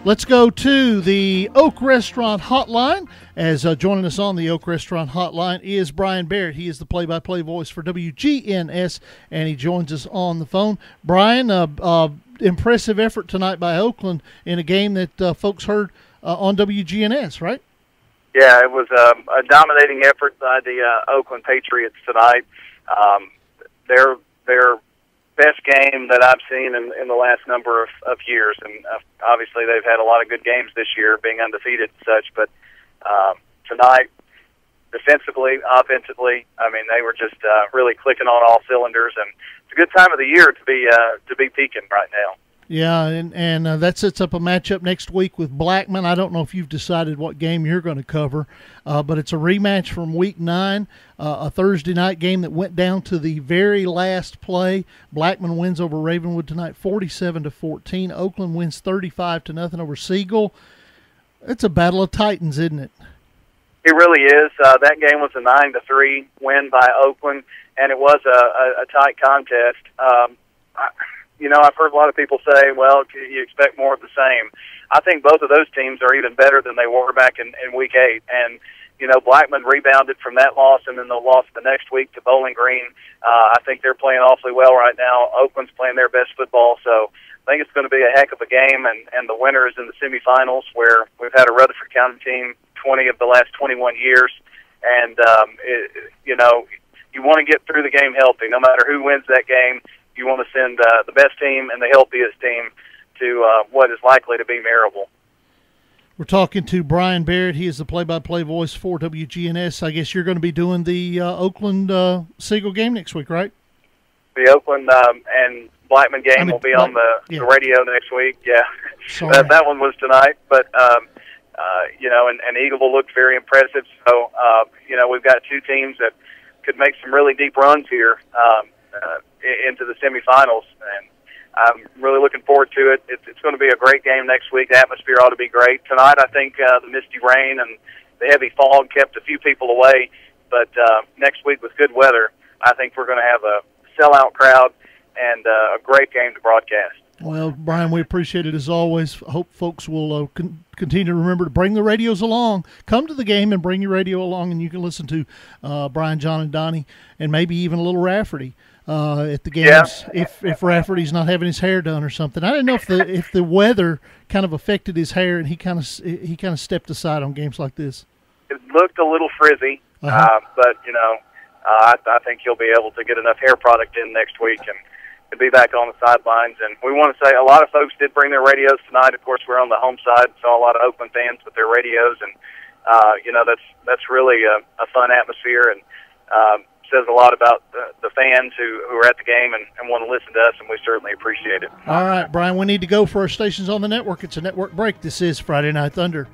Let's go to the Oak Restaurant Hotline. As joining us on the Oak Restaurant Hotline is Bryan Barrett. He is the play-by-play voice for WGNS, and he joins us on the phone. Bryan, impressive effort tonight by Oakland in a game that folks heard on WGNS, right? Yeah, it was a dominating effort by the Oakland Patriots tonight. Their best game that I've seen in the last number of years, and obviously they've had a lot of good games this year, being undefeated and such. But tonight, defensively, offensively, I mean, they were just really clicking on all cylinders, and it's a good time of the year to be peaking right now. Yeah, and that sets up a matchup next week with Blackman. I don't know if you've decided what game you're going to cover, but it's a rematch from Week 9, a Thursday night game that went down to the very last play. Blackman wins over Ravenwood tonight 47-14. Oakland wins 35-0 over Siegel. It's a battle of titans, isn't it? It really is. That game was a 9-3 win by Oakland, and it was a tight contest. I've heard a lot of people say, well, you expect more of the same. I think both of those teams are even better than they were back in Week 8. And, Blackman rebounded from that loss, and then the loss the next week to Bowling Green. I think they're playing awfully well right now. Oakland's playing their best football, so I think it's going to be a heck of a game, and the winner is in the semifinals, where we've had a Rutherford County team 20 of the last 21 years. And, you want to get through the game healthy. No matter who wins that game, you want to send the best team and the healthiest team to what is likely to be Maryville. We're talking to Bryan Barrett. He is the play-by-play voice for WGNS. I guess you're going to be doing the Oakland Siegel game next week, right? The Oakland and Blackman game will be on the radio next week. Yeah, that one was tonight. But, and Eagleville looked very impressive. So, we've got two teams that could make some really deep runs here into the semifinals, and I'm really looking forward to it. It's going to be a great game next week. The atmosphere ought to be great. Tonight, I think the misty rain and the heavy fog kept a few people away, but next week with good weather, I think we're going to have a sellout crowd and a great game to broadcast. Well, Bryan, we appreciate it as always. I hope folks will continue to remember to bring the radios along. Come to the game and bring your radio along, and you can listen to Brian, John, and Donnie, and maybe even a little Rafferty at the games. Yeah. If Rafferty's not having his hair done or something. I didn't know if the weather kind of affected his hair, and he kind of stepped aside on games like this. It looked a little frizzy, but I think he'll be able to get enough hair product in next week and be back on the sidelines. And we want to say a lot of folks did bring their radios tonight. Of course, we're on the home side, saw a lot of Oakland fans with their radios, and that's really a fun atmosphere, and says a lot about the fans who are at the game and want to listen to us, and we certainly appreciate it. All right, Bryan, we need to go for our stations on the network. It's a network break. This is Friday Night Thunder.